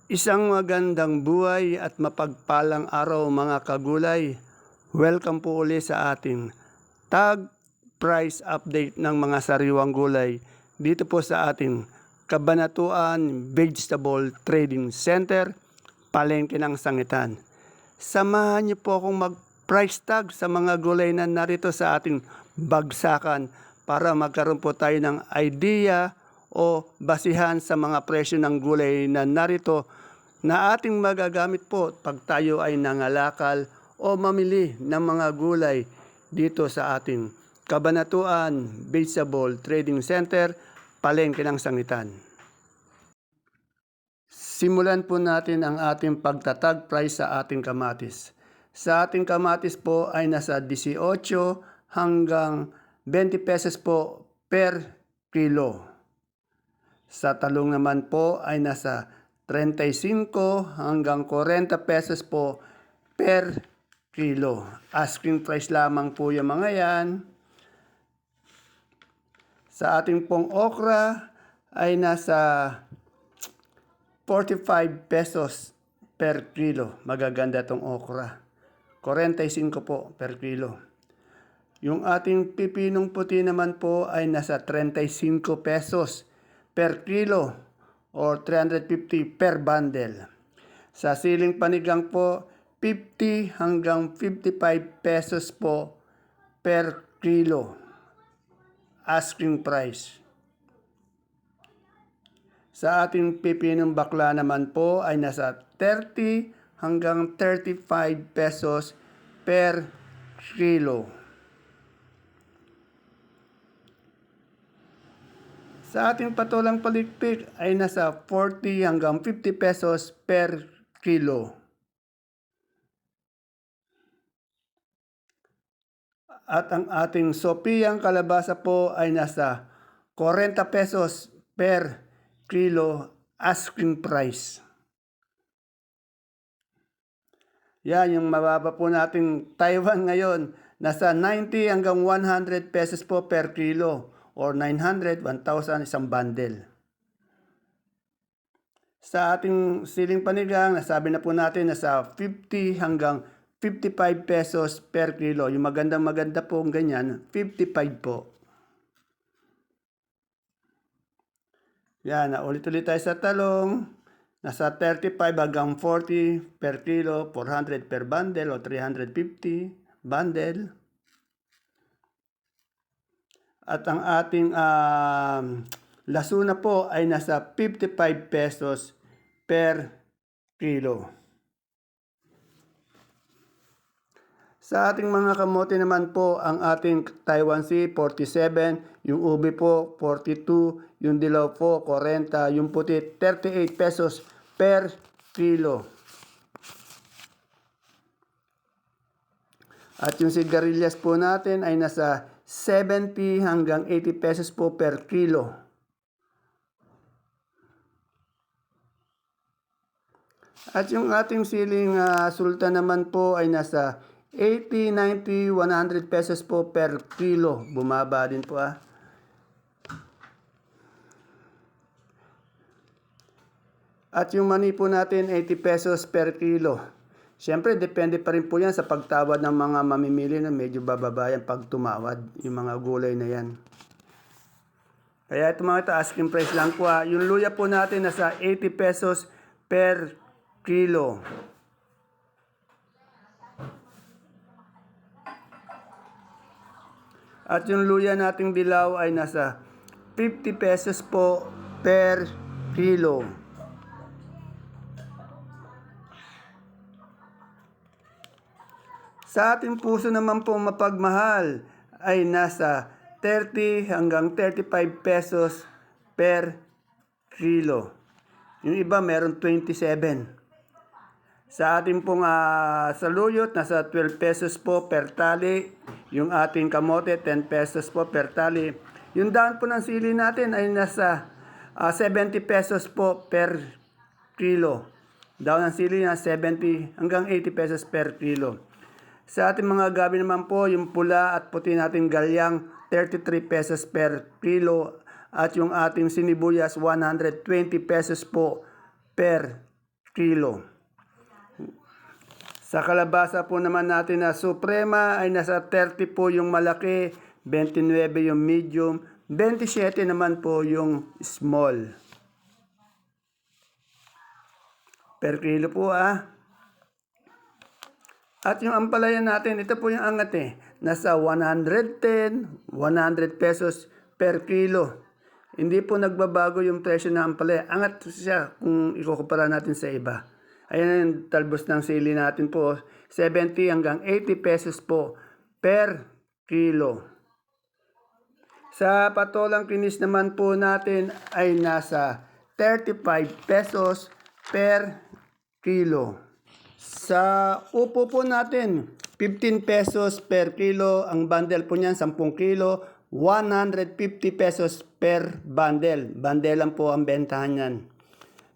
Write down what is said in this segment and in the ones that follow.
Isang magandang buhay at mapagpalang araw mga kagulay. Welcome po uli sa ating tag price update ng mga sariwang gulay dito po sa ating Kabanatuan Vegetable Trading Center, Palengke ng Sangitan. Samahan niyo po akong mag-price tag sa mga gulay na narito sa ating bagsakan para magkaroon po tayo ng idea o basihan sa mga presyo ng gulay na narito na ating magagamit po pag tayo ay nangalakal o mamili ng mga gulay dito sa ating Kabanatuan Vegetable Trading Center, Palengke ng Sangitan. Simulan po natin ang ating pagtatag price sa ating kamatis. Sa ating kamatis po ay nasa 18 hanggang 20 pesos po per kilo. Sa talong naman po ay nasa 35 hanggang 40 pesos po per kilo. Asking price lamang po yung mga yan. Sa ating pong okra ay nasa 45 pesos per kilo. Magaganda tong okra. 45 po per kilo. Yung ating pipinong puti naman po ay nasa 35 pesos per kilo or 350 per bundle. Sa siling panigang po, 50 hanggang 55 pesos po per kilo. Asking price. Sa ating pipinong bakla naman po ay nasa 30 hanggang 35 pesos per kilo. Sa ating patolang palikpik ay nasa 40 hanggang 50 pesos per kilo. At ang ating Sophia kalabasa po ay nasa 40 pesos per kilo asking price. Yan, yung mababa po nating Taiwan ngayon, nasa 90 hanggang 100 pesos po per kilo or 900, 1,000 isang bundle. Sa ating siling panigang, nasabi na po natin nasa 50 hanggang 55 pesos per kilo. Yung maganda po ganyan, 55 po. Yan, ulit-ulit tayo sa talong. Nasa 35 hanggang 40 per kilo, 400 per bundle o 350 bundle. At ang ating lasuna po ay nasa 55 pesos per kilo. Sa ating mga kamote naman po, ang ating Taiwan Sea 47, yung ubi po 42, yung dilaw po 40, yung puti 38 pesos per kilo. At yung sigarilyas po natin ay nasa 70 hanggang 80 pesos po per kilo. At yung ating siling sultan naman po ay nasa 80, 90, 100 pesos po per kilo. Bumaba din po . At yung mani po natin 80 pesos per kilo. Siyempre, depende pa rin po yan sa pagtawad ng mga mamimili na medyo bababa yan pag tumawad yung mga gulay na yan. Kaya ito mga ito, asking price lang po . Yung luya po natin nasa 80 pesos per kilo. At yung luya nating dilaw ay nasa 50 pesos po per kilo. Sa ating puso naman po mapagmahal ay nasa 30 hanggang 35 pesos per kilo. Yung iba meron 27. Sa ating pong saluyot, nasa 12 pesos po per tali. Yung ating kamote, 10 pesos po per tali. Yung dahon po ng sili natin ay nasa 70 pesos po per kilo. Dahon ng sili na 70 hanggang 80 pesos per kilo. Sa ating mga gabi naman po, yung pula at puti nating galyang, 33 pesos per kilo. At yung ating sinibuyas, 120 pesos po per kilo. Sa kalabasa po naman natin na Suprema ay nasa 30 po yung malaki, 29 yung medium, 27 naman po yung small. Per kilo po At yung ampalaya natin, ito po yung angat Nasa 110, 100 pesos per kilo. Hindi po nagbabago yung presyo ng ampalaya. Angat siya kung ikukumpara natin sa iba. Ayan yung talbos ng sili natin po. 70 hanggang 80 pesos po per kilo. Sa patolang kinis naman po natin ay nasa 35 pesos per kilo. Sa upo po natin, 15 pesos per kilo. Ang bundle po niyan, 10 kilo. 150 pesos per bundle. Bundle lang po ang bentahan niyan.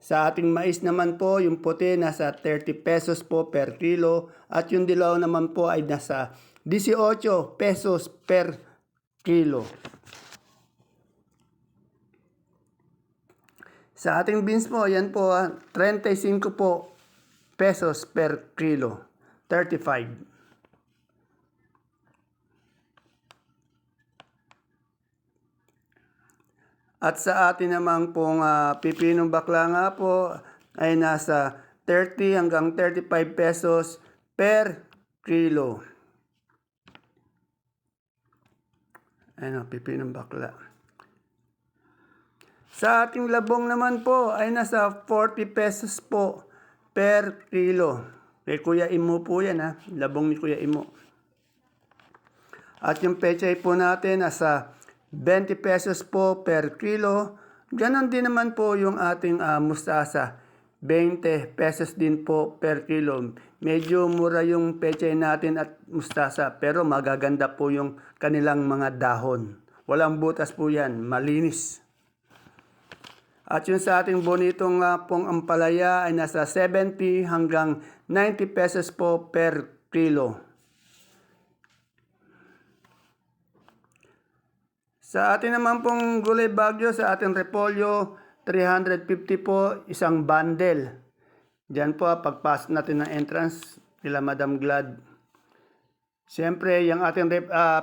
Sa ating mais naman po, yung puti nasa 30 pesos po per kilo. At yung dilaw naman po ay nasa 18 pesos per kilo. Sa ating beans po, yan po 35 po pesos per kilo. 35. At sa atin naman pong pipinong bakla nga po ay nasa 30 hanggang 35 pesos per kilo. Ayan pipinong bakla. Sa ating labong naman po ay nasa 40 pesos po per kilo. Kay Kuya Imo po yan labong ni Kuya Imo. At yung pechay po natin nasa 20 pesos po per kilo. Ganon din naman po yung ating mustasa. 20 pesos din po per kilo. Medyo mura yung pechay natin at mustasa pero magaganda po yung kanilang mga dahon. Walang butas po yan, malinis. At yung sa ating bonitong pong ampalaya ay nasa 70 hanggang 90 pesos po per kilo. Sa atin naman pong gulay bagyo, sa ating repolyo, 350 po isang bundle. Diyan po pagpasok natin ng entrance nila Madam Glad. Siyempre, yung ating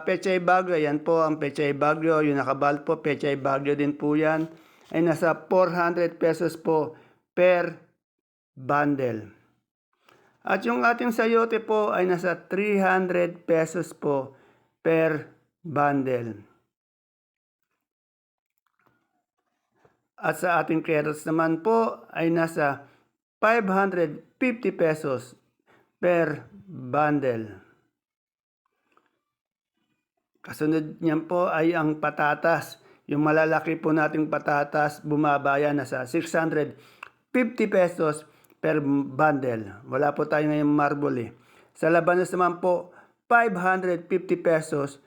pechay bagyo, yan po ang pechay bagyo. Yung nakabal po, pechay bagyo din po yan. Ay nasa 400 pesos po per bundle. At yung ating sayote po ay nasa 300 pesos po per bundle. At sa ating carrots naman po ay nasa 550 pesos per bundle. Kasunod niyan po ay ang patatas. Yung malalaki po nating patatas, bumabaya na sa 650 pesos per bundle. Wala po tayo ngayong marble Sa labanos naman po, 550 pesos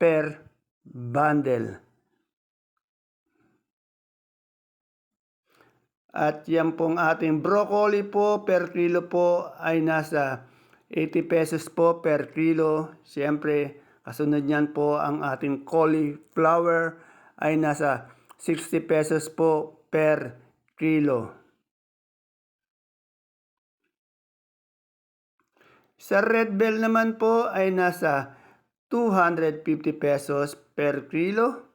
per bundle. At yan pong ating broccoli po per kilo po ay nasa 80 pesos po per kilo. Siyempre, kasunod niyan po ang ating cauliflower ay nasa 60 pesos po per kilo. Sa red bell naman po ay nasa 250 pesos per kilo.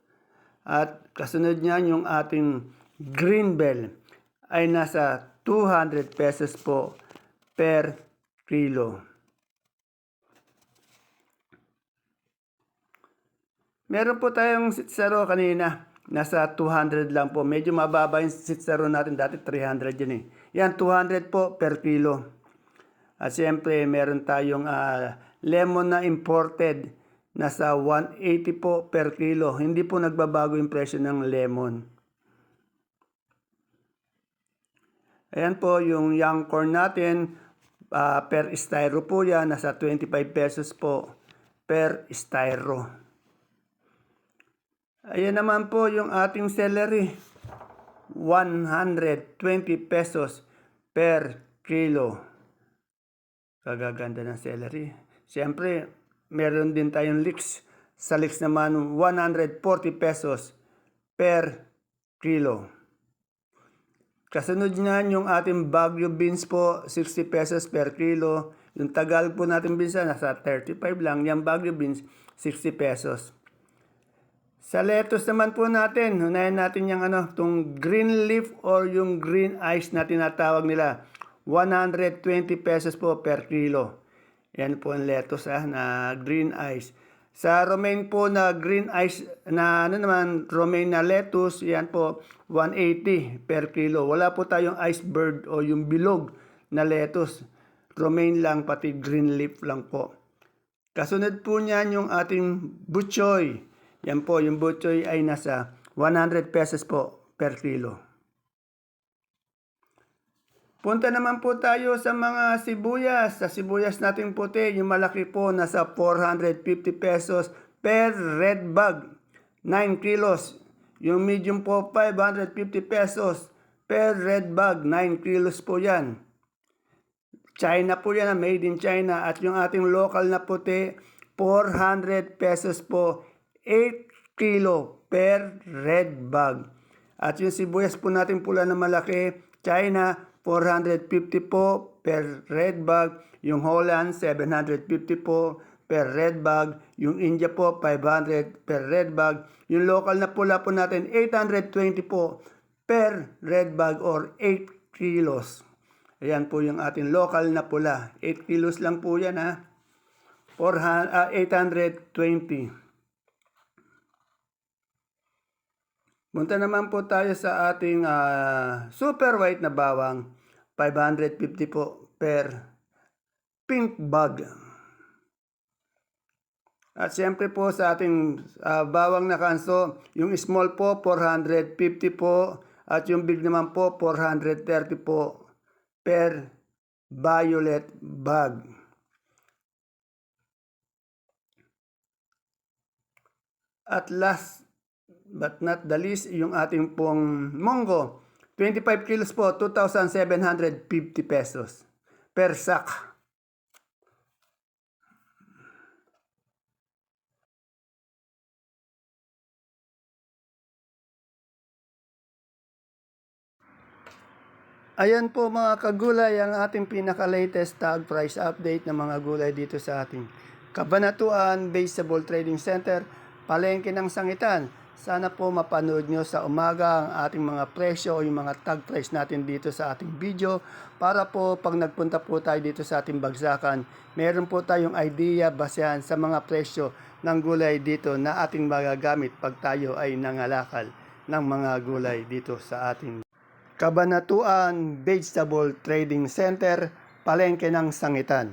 At kasunod niyan yung ating green bell ay nasa 200 pesos po per kilo. Meron po tayong sitsaro kanina. Nasa 200 lang po. Medyo mababa yung sitsaro natin. Dati 300 yun Yan, 200 po per kilo. At siyempre, meron tayong lemon na imported. Nasa 180 po per kilo. Hindi po nagbabago yung presyo ng lemon. Ayan po yung young corn natin. Per styro po yan. Nasa 25 pesos po per styro. Ayan naman po yung ating celery. 120 pesos per kilo. Kagaganda ng celery. Siyempre, meron din tayong leeks. Sa leeks naman, 140 pesos per kilo. Kasunod niyan yung ating Baguio beans po, 60 pesos per kilo. Yung Tagalog po natin beans nasa 35 lang. Yung Baguio beans, 60 pesos. Sa lettuce naman po natin, unahin natin yung itong green leaf or yung green ice na tinatawag nila. 120 pesos po per kilo. Yan po ang lettuce na green ice. Sa romaine po na green ice na romaine na lettuce, yan po 180 per kilo. Wala po tayong iceberg o yung bilog na lettuce. Romaine lang, pati green leaf lang po. Kasunod po niyan yung ating butchoy. Yan po, yung butchoy ay nasa 100 pesos po per kilo. Punta naman po tayo sa mga sibuyas. Sa sibuyas natin puti, yung malaki po nasa 450 pesos per red bag. 9 kilos. Yung medium po 550 pesos per red bag. 9 kilos po yan. China po yan, made in China. At yung ating local na puti, 400 pesos po 8 kilo per red bag. At yung sibuyas po natin pula na malaki, China, 450 po per red bag. Yung Holland, 750 po per red bag. Yung India po, 500 per red bag. Yung local na pula po natin, 820 po per red bag or 8 kilos. Ayan po yung ating local na pula. 8 kilos lang po yan 820. Punta naman po tayo sa ating super white na bawang. 550 po per pink bag. At siyempre po sa ating bawang na kanso, yung small po 450 po at yung big naman po 430 po per violet bag. At last but not the least, yung ating pong munggo. 25 kilos po, 2,750 pesos per sack. Ayan po mga kagulay, ang ating pinaka-latest tag price update ng mga gulay dito sa ating Cabanatuan Vegetable Trading Center, Palengke ng Sangitan. Sana po mapanood nyo sa umaga ang ating mga presyo o yung mga tag price natin dito sa ating video para po pag nagpunta po tayo dito sa ating bagsakan, meron po tayong idea basehan sa mga presyo ng gulay dito na ating magagamit pag tayo ay nangalakal ng mga gulay dito sa ating Cabanatuan Vegetable Trading Center, Palengke ng Sangitan.